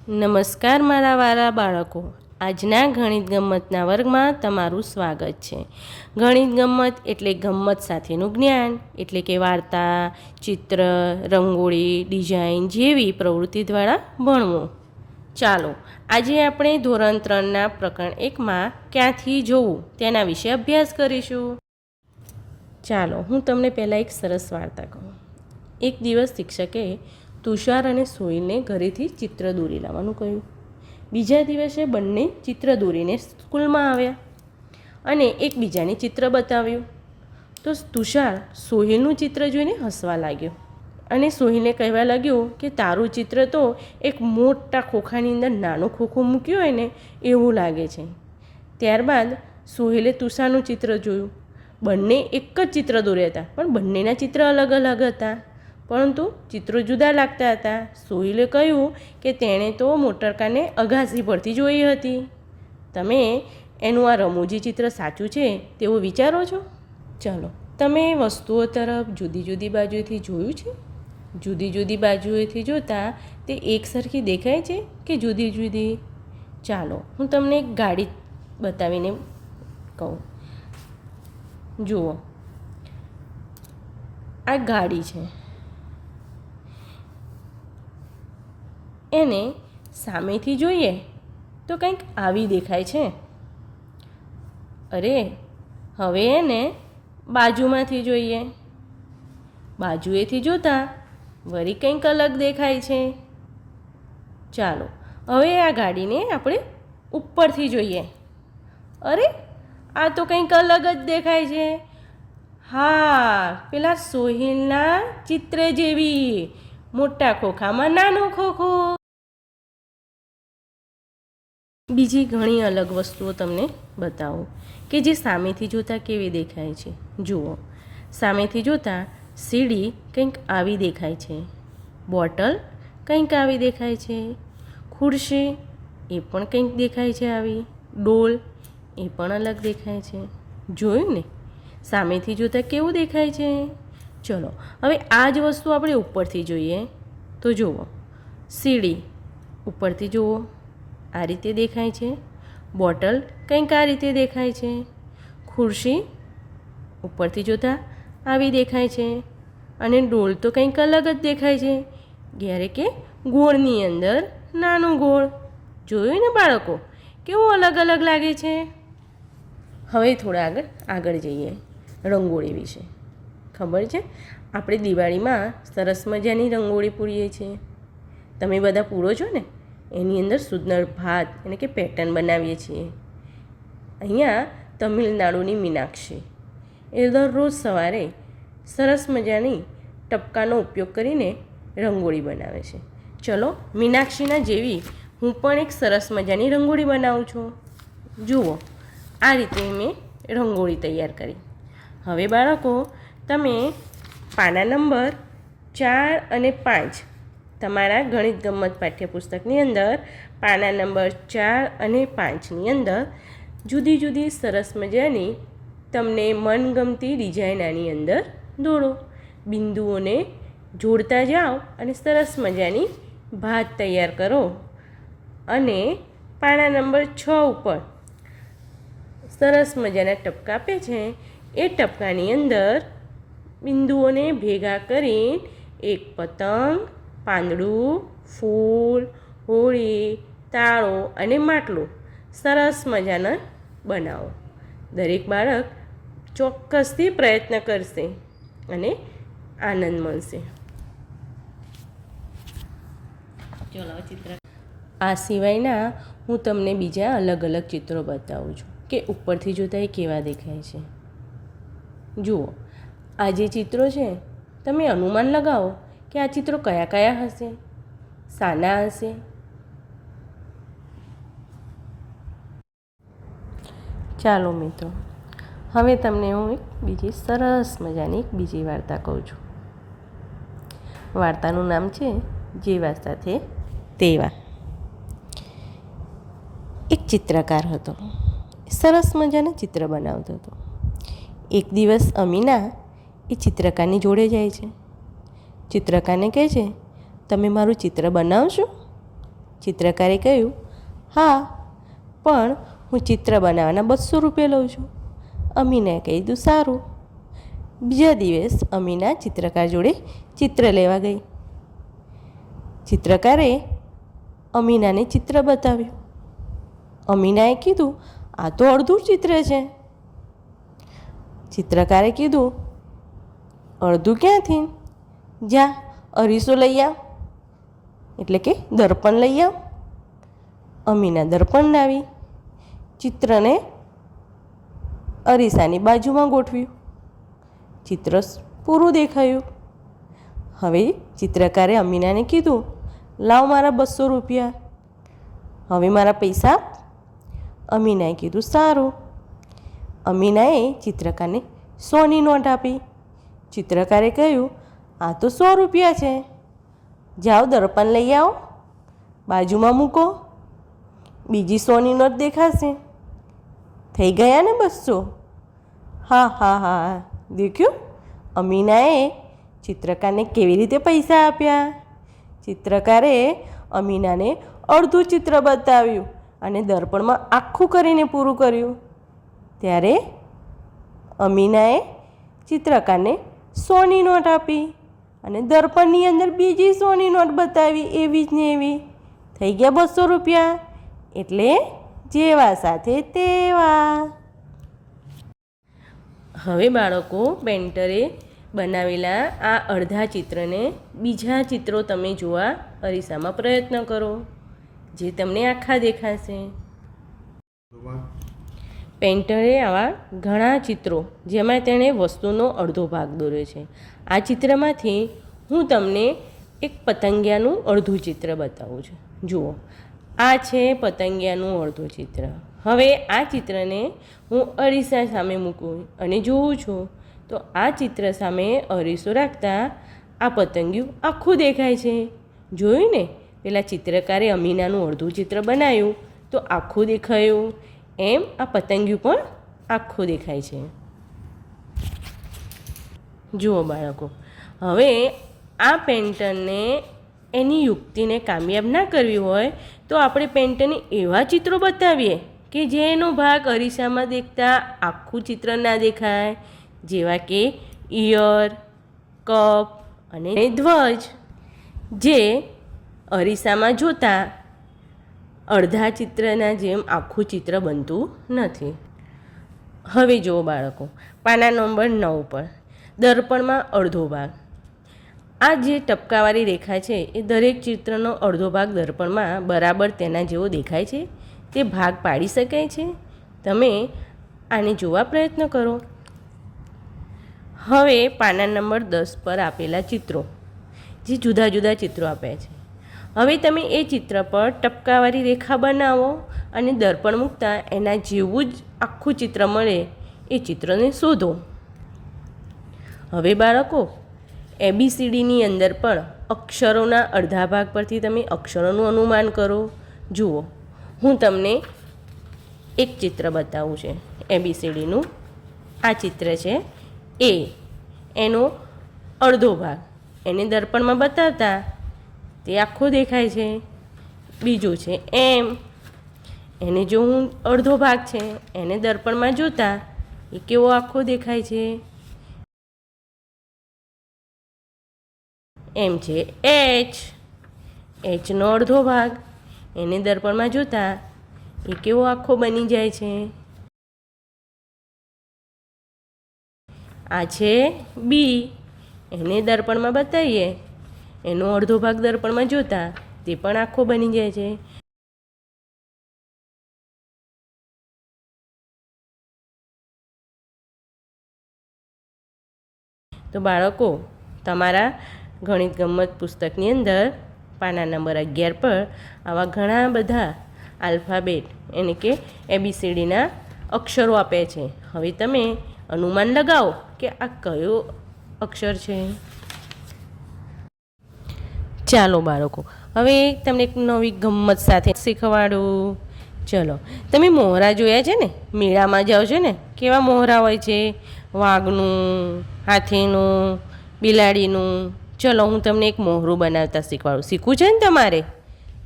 નમસ્કાર મારા વાલા બાળકો, આજના ગણિત ગમ્મતના વર્ગમાં તમારું સ્વાગત છે. ગણિત ગમ્મત એટલે ગમ્મત સાથેનું જ્ઞાન, એટલે કે વાર્તા, ચિત્ર, રંગોળી, ડિઝાઇન જેવી પ્રવૃત્તિ દ્વારા ભણવું. ચાલો આજે આપણે ધોરણ 3ના પ્રકરણ 1માં ક્યાંથી જોવું તેના વિશે અભ્યાસ કરીશું. ચાલો હું તમને પહેલાં એક સરસ વાર્તા કહું. એક દિવસ શિક્ષકે તુષાર અને સોહિલને ઘરેથી ચિત્ર દોરી લાવવાનું કહ્યું. બીજા દિવસે બંને ચિત્ર દોરીને સ્કૂલમાં આવ્યા અને એકબીજાને ચિત્ર બતાવ્યું. તો તુષાર સોહિલનું ચિત્ર જોઈને હસવા લાગ્યો અને સોહિલને કહેવા લાગ્યો કે તારું ચિત્ર તો એક મોટા ખોખાની અંદર નાનું ખોખું મૂક્યું હોય ને એવું લાગે છે. ત્યારબાદ સોહિલે તુષારનું ચિત્ર જોયું. બંને એક જ ચિત્ર દોર્યા હતા, પણ બંનેના ચિત્ર અલગ અલગ હતા, પરંતુ ચિત્રો જુદા લાગતા હતા. સોહિલે કહ્યું કે તેણે તો મોટરકારને અગાસી પરથી જોઈ હતી. તમે એનું આ રમૂજી ચિત્ર સાચું છે તેવું વિચારો છો? ચાલો, તમે વસ્તુઓ તરફ જુદી જુદી બાજુએથી જોયું છે? જુદી જુદી બાજુએથી જોતાં તે એકસરખી દેખાય છે કે જુદી જુદી? ચાલો હું તમને એક ગાડી બતાવીને કહું. જુઓ, આ ગાડી છે. એને સામેથી જોઈએ તો કંઈક આવી દેખાય છે. અરે, હવે એને બાજુમાંથી જોઈએ. બાજુએથી જોતાં વળી કંઈક અલગ દેખાય છે. ચાલો હવે આ ગાડીને આપણે ઉપરથી જોઈએ. અરે, આ તો કંઈક અલગ જ દેખાય છે. હા, પેલા સોહિલના ચિત્ર જેવી, મોટા ખોખામાં નાનું ખોખું. બીજી ઘણી અલગ વસ્તુઓ તમને બતાવું કે જે સામેથી જોતાં કેવી દેખાય છે. જુઓ, સામેથી જોતાં સીડી કંઈક આવી દેખાય છે. બોટલ કંઈક આવી દેખાય છે. ખુરશી એ પણ કંઈક દેખાય છે આવી. ડોલ એ પણ અલગ દેખાય છે. જોયું ને, સામેથી જોતાં કેવું દેખાય છે. ચલો હવે આ જ વસ્તુ આપણે ઉપરથી જોઈએ. તો જુઓ, સીડી ઉપરથી જુઓ, આ રીતે દેખાય છે. બોટલ કંઈક આ રીતે દેખાય છે. ખુરશી ઉપરથી જોતાં આવી દેખાય છે. અને ડોલ તો કંઈક અલગ જ દેખાય છે, જ્યારે કે ગોળની અંદર નાનું ગોળ. જોયું ને બાળકો, કેવું અલગ અલગ લાગે છે. હવે થોડા આગળ જઈએ રંગોળી વિશે. ખબર છે, આપણે દિવાળીમાં સરસ મજાની રંગોળી પૂરીએ છીએ. તમે બધા પૂરો છો ને? એની અંદર સુંદર ભાત એટલે કે પેટર્ન બનાવીએ છીએ. અહીંયા તમિલનાડુની મીનાક્ષી એ દરરોજ સવારે સરસ મજાની ટપકાનો ઉપયોગ કરીને રંગોળી બનાવે છે. ચલો મીનાક્ષીના જેવી હું પણ એક સરસ મજાની રંગોળી બનાવું છું. જુઓ, આ રીતે મેં રંગોળી તૈયાર કરી. હવે બાળકો, તમે પાના નંબર 4 અને 5 તમારા ગણિત ગમ્મત પાઠ્યપુસ્તકની અંદર પાના નંબર 4 અને 5ની અંદર જુદી જુદી સરસ મજાની તમને મનગમતી ડિઝાઇન આની અંદર દોરો. બિંદુઓને જોડતા જાઓ અને સરસ મજાની ભાત તૈયાર કરો. અને પાના નંબર 6 ઉપર સરસ મજાના ટપકા આપે છે. એ ટપકાની અંદર બિંદુઓને ભેગા કરી એક પતંગ, પાંદડું, ફૂલ, હોળી, તાળો અને માટલું સરસ મજાના બનાવો. દરેક બાળક ચોક્કસથી પ્રયત્ન કરશે અને આનંદ મળશે. ચલો ચિત્ર આ સિવાયના હું તમને બીજા અલગ અલગ ચિત્રો બતાવું છું કે ઉપરથી જોતાં એ કેવા દેખાય છે. જુઓ, આ જે ચિત્રો છે, તમે અનુમાન લગાવો કે આ ચિત્રો કયા કયા હશે, શાના હશે? ચાલો મિત્રો, હવે તમને હું એક બીજી સરસ મજાની બીજી વાર્તા કહું છું. વાર્તાનું નામ છે જેવા સાથે તેવા. એક ચિત્રકાર હતો. સરસ મજાનું ચિત્ર બનાવતો હતો. એક દિવસ અમીના એ ચિત્રકારની જોડે જાય છે. ચિત્રકારને કહે છે, તમે મારું ચિત્ર બનાવશો? ચિત્રકારે કહ્યું, હા, પણ હું ચિત્ર બનાવવાના 200 રૂપિયા લઉં છું. અમીનાએ કીધું, સારું. બીજા દિવસ અમીના ચિત્રકાર જોડે ચિત્ર લેવા ગઈ. ચિત્રકારે અમીનાને ચિત્ર બતાવ્યું. અમીનાએ કીધું, આ તો અડધું ચિત્ર છે. ચિત્રકારે કીધું, અડધું ક્યાંથી? જા અરીસો લઈ આવ, એટલે કે દર્પણ લઈ આવ. અમીના દર્પણ લાવી ચિત્રને અરીસાની બાજુમાં ગોઠવ્યું. ચિત્ર પૂરું દેખાયું. હવે ચિત્રકારે અમીનાને કીધું, લાવ મારા 200 રૂપિયા, હવે મારા પૈસા આપ. અમીનાએ કીધું, સારું. અમીનાએ ચિત્રકારને 100ની નોટ આપી. ચિત્રકારે કહ્યું, આ તો 100 રૂપિયા છે. જાઓ દર્પણ લઈ આવો, બાજુમાં મૂકો, બીજી 100ની નોટ દેખાશે. થઈ ગયા ને 200? હા હા હા, દેખ્યું? અમીનાએ ચિત્રકારને કેવી રીતે પૈસા આપ્યા. ચિત્રકારે અમીનાને અડધું ચિત્ર બતાવ્યું અને દર્પણમાં આખું કરીને પૂરું કર્યું. ત્યારે અમીનાએ ચિત્રકારને 100ની નોટ આપી અને દર્પણની અંદર બીજી 100ની નોટ બતાવી, એવી જ ને એવી. થઈ ગયા 200 રૂપિયા. એટલે જેવા સાથે તેવા. હવે બાળકો, પેન્ટરે બનાવેલા આ અડધા ચિત્રને બીજા ચિત્રો તમે જોવા અરીસામાં પ્રયત્ન કરો, જે તમને આખા દેખાશે. પેન્ટરે આવા ઘણા ચિત્રો જેમાં તેણે વસ્તુનો અડધો ભાગ દોર્યો છે. આ ચિત્રમાંથી હું તમને એક પતંગિયાનું અડધું ચિત્ર બતાવું છું. જુઓ, આ છે પતંગિયાનું અડધું ચિત્ર. હવે આ ચિત્રને હું અરીસા સામે મૂકું અને જોઉં છું, તો આ ચિત્ર સામે અરીસો રાખતા આ પતંગિયું આખું દેખાય છે. જોયું ને? પેલા ચિત્રકારે અમીનાનું અડધું ચિત્ર બનાવ્યું તો આખું દેખાયું, એમ આ પતંગિયું પણ આખું દેખાય છે. જુઓ બાળકો, હવે આ પેન્ટરને એની યુક્તિને કામયાબ ના કરવી હોય તો આપણે પેન્ટરને એવા ચિત્રો બતાવીએ કે જેનો ભાગ અરીસામાં દેખતા આખું ચિત્ર ના દેખાય, જેવા કે ઈયર, કપ અને ધ્વજ, જે અરીસામાં જોતા અડધા ચિત્રના જેમ આખું ચિત્ર બનતું નથી. હવે જુઓ બાળકો, પાના નંબર 9 પર દર્પણમાં અડધો ભાગ. આ જે ટપકાવાળી રેખા છે એ દરેક ચિત્રનો અડધો ભાગ દર્પણમાં બરાબર તેના જેવો દેખાય છે. તે ભાગ પાડી શકાય છે. તમે આને જોવા પ્રયત્ન કરો. હવે પાના નંબર 10 પર આપેલા ચિત્રો, જે જુદા જુદા ચિત્રો આપ્યા છે, હવે તમે એ ચિત્ર પર ટપકાવાળી રેખા બનાવો અને દર્પણ મૂકતા એના જેવું જ આખું ચિત્ર મળે એ ચિત્રને શોધો. હવે બાળકો, ABCDની અંદર પણ અક્ષરોના અડધા ભાગ પરથી તમે અક્ષરોનું અનુમાન કરો. જુઓ, હું તમને એક ચિત્ર બતાવું છે ABCDનું. આ ચિત્ર છે A, એનો અડધો ભાગ એને દર્પણમાં બતાવતા તે આખો દેખાય છે. બીજું છે M, એને જો હું અડધો ભાગ છે એને દર્પણમાં જોતા એ કેવો આખો દેખાય છે. એમ છે H, નો અડધો ભાગ એને દર્પણમાં જોતા એ કેવો આખો બની જાય છે. આ છે B, એને દર્પણમાં બતાવીએ એનો અડધો ભાગ દર્પણમાં જોતા તે પણ આખો બની જાય છે. તો બાળકો, તમારા ગણિત ગમ્મત પુસ્તકની અંદર પાના નંબર 11 પર આવા ઘણા બધા આલ્ફાબેટ એટલે કે ABCDના અક્ષરો આપે છે. હવે તમે અનુમાન લગાવો કે આ કયો અક્ષર છે. ચાલો બાળકો, હવે તમને એક નવી ગમ્મત સાથે શીખવાડું. ચલો, તમે મોહરા જોયા છે ને? મેળામાં જાઓ છો ને, કેવા મોહરા હોય છે? વાઘનું, હાથીનું, બિલાડીનું. ચલો, હું તમને એક મોહરું બનાવતા શીખવાડું. શીખવું છે ને તમારે?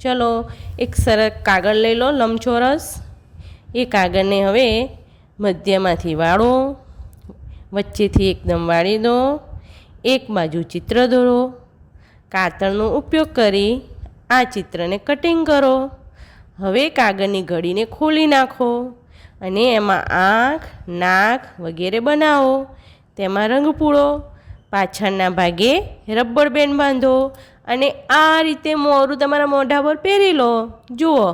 ચલો એક સરસ કાગળ લઈ લો લંબચોરસ. એ કાગળને હવે મધ્યમાંથી વાળો, વચ્ચેથી એકદમ વાળી દો. એક બાજુ ચિત્ર દોરો. કાતરનો ઉપયોગ કરી આ ચિત્રને કટિંગ કરો. હવે કાગળની ઘડીને ખોલી નાખો અને એમાં આંખ, નાક વગેરે બનાવો. તેમાં રંગ પૂરો. પાછળના ભાગે રબર બેન્ડ બાંધો અને આ રીતે મોરું તમારા મોઢા પર પહેરી લો. જુઓ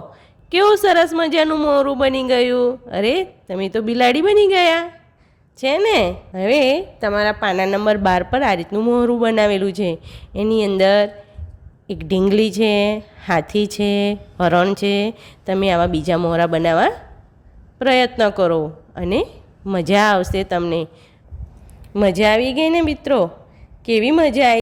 કેવું સરસ મજાનું મોરું બની ગયું. અરે તમે તો બિલાડી બની ગયા છે ને. હવે તમારા પાના નંબર 12 પર આ રીતનું મોરું બનાવેલું છે. એની અંદર એક ઢીંગલી છે, હાથી છે, હરણ છે. તમે આવા બીજા મોરા બનાવવા પ્રયત્ન કરો અને મજા આવશે તમને. મજા આવી ગઈ ને મિત્રો? કેવી મજા આવી?